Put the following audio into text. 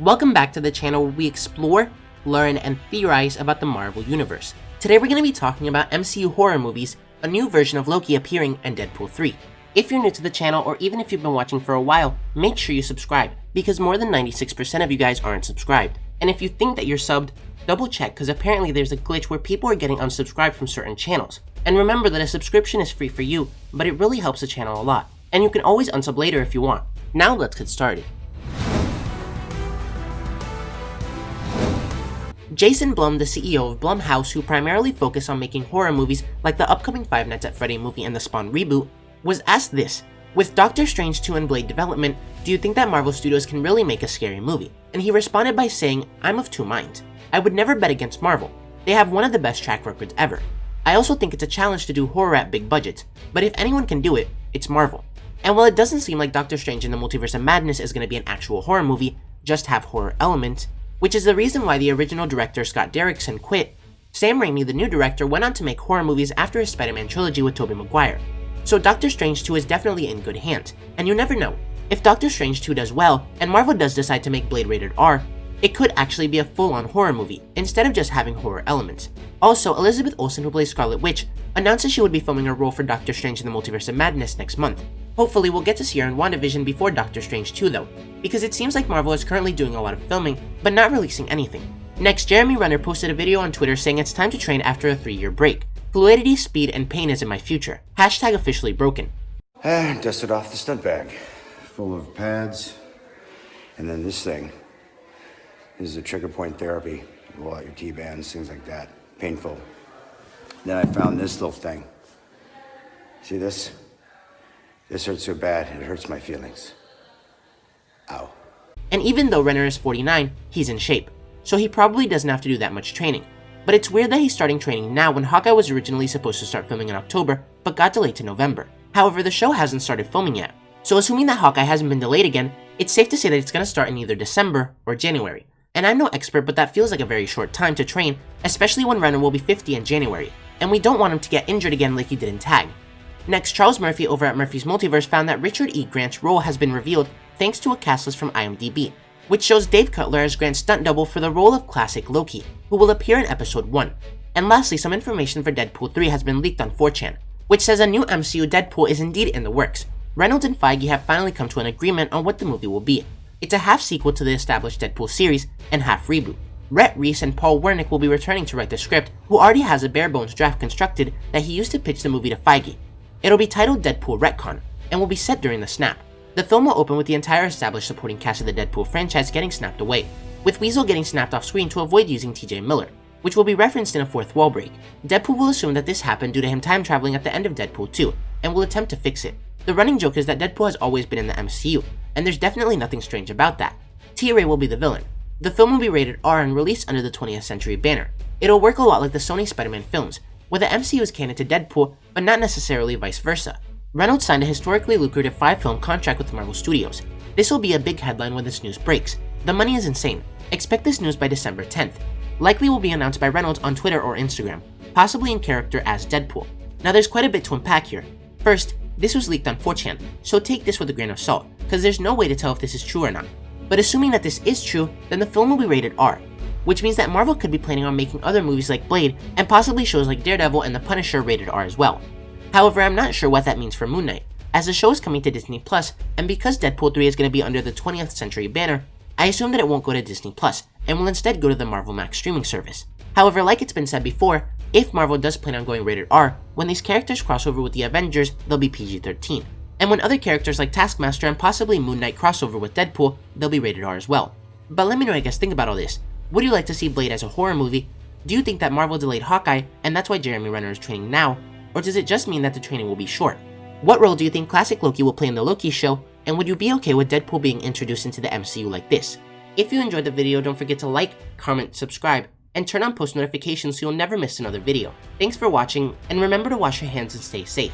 Welcome back to the channel where we explore, learn, and theorize about the Marvel Universe. Today we're going to be talking about MCU horror movies, a new version of Loki appearing, and Deadpool 3. If you're new to the channel, or even if you've been watching for a while, make sure you subscribe, because more than 96% of you guys aren't subscribed. And if you think that you're subbed, double check, because apparently there's a glitch where people are getting unsubscribed from certain channels. And remember that a subscription is free for you, but it really helps the channel a lot. And you can always unsub later if you want. Now let's get started. Jason Blum, the CEO of Blumhouse, who primarily focus on making horror movies like the upcoming Five Nights at Freddy movie and the Spawn reboot, was asked this: with Doctor Strange 2 and Blade development, do you think that Marvel Studios can really make a scary movie? And he responded by saying, I'm of two minds. I would never bet against Marvel. They have one of the best track records ever. I also think it's a challenge to do horror at big budgets, but if anyone can do it, it's Marvel. And while it doesn't seem like Doctor Strange in the Multiverse of Madness is going to be an actual horror movie, just have horror elements, which is the reason why the original director Scott Derrickson quit, Sam Raimi, the new director, went on to make horror movies after his Spider-Man trilogy with Tobey Maguire. So Doctor Strange 2 is definitely in good hands, and you never know. If Doctor Strange 2 does well, and Marvel does decide to make Blade rated R, it could actually be a full-on horror movie, instead of just having horror elements. Also, Elizabeth Olsen, who plays Scarlet Witch, announced that she would be filming a role for Doctor Strange in the Multiverse of Madness next month. Hopefully we'll get to see her in WandaVision before Doctor Strange 2 though, because it seems like Marvel is currently doing a lot of filming, but not releasing anything. Next, Jeremy Renner posted a video on Twitter saying it's time to train after a 3-year break. Fluidity, speed, and pain is in my future. Hashtag officially broken. Dusted off the stunt bag, full of pads, and then this thing. This is a trigger point therapy. Roll out your T-bands, things like that. Painful. Then I found this little thing. See this? This hurts so bad, it hurts my feelings. Ow. And even though Renner is 49, he's in shape, so he probably doesn't have to do that much training. But it's weird that he's starting training now when Hawkeye was originally supposed to start filming in October, but got delayed to November. However, the show hasn't started filming yet, so assuming that Hawkeye hasn't been delayed again, it's safe to say that it's going to start in either December or January. And I'm no expert, but that feels like a very short time to train, especially when Renner will be 50 in January, and we don't want him to get injured again like he did in Tag. Next, Charles Murphy over at Murphy's Multiverse found that Richard E. Grant's role has been revealed thanks to a cast list from IMDb, which shows Dave Cutler as Grant's stunt double for the role of classic Loki, who will appear in episode 1. And lastly, some information for Deadpool 3 has been leaked on 4chan, which says a new MCU Deadpool is indeed in the works. Reynolds and Feige have finally come to an agreement on what the movie will be. It's a half sequel to the established Deadpool series and half reboot. Rhett Reese and Paul Wernick will be returning to write the script, who already has a bare-bones draft constructed that he used to pitch the movie to Feige. It'll be titled Deadpool Retcon, and will be set during the snap. The film will open with the entire established supporting cast of the Deadpool franchise getting snapped away, with Weasel getting snapped off screen to avoid using TJ Miller, which will be referenced in a fourth wall break. Deadpool will assume that this happened due to him time traveling at the end of Deadpool 2, and will attempt to fix it. The running joke is that Deadpool has always been in the MCU, and there's definitely nothing strange about that. T-Ray will be the villain. The film will be rated R and released under the 20th Century banner. It'll work a lot like the Sony Spider-Man films, where the MCU is canon to Deadpool, but not necessarily vice versa. Reynolds signed a historically lucrative 5-film contract with Marvel Studios. This will be a big headline when this news breaks. The money is insane. Expect this news by December 10th. Likely will be announced by Reynolds on Twitter or Instagram, possibly in character as Deadpool. Now there's quite a bit to unpack here. First, this was leaked on 4chan, so take this with a grain of salt, because there's no way to tell if this is true or not. But assuming that this is true, then the film will be rated R, which means that Marvel could be planning on making other movies like Blade, and possibly shows like Daredevil and The Punisher rated R as well. However, I'm not sure what that means for Moon Knight, as the show is coming to Disney+, and because Deadpool 3 is going to be under the 20th Century banner, I assume that it won't go to Disney+, and will instead go to the Marvel Max streaming service. However, like it's been said before, if Marvel does plan on going rated R, when these characters cross over with the Avengers, they'll be PG-13. And when other characters like Taskmaster and possibly Moon Knight cross over with Deadpool, they'll be rated R as well. But let me know what you guys think about all this. Would you like to see Blade as a horror movie? Do you think that Marvel delayed Hawkeye, and that's why Jeremy Renner is training now? Or does it just mean that the training will be short? What role do you think classic Loki will play in the Loki show, and would you be okay with Deadpool being introduced into the MCU like this? If you enjoyed the video, don't forget to like, comment, subscribe, and turn on post notifications so you'll never miss another video. Thanks for watching, and remember to wash your hands and stay safe.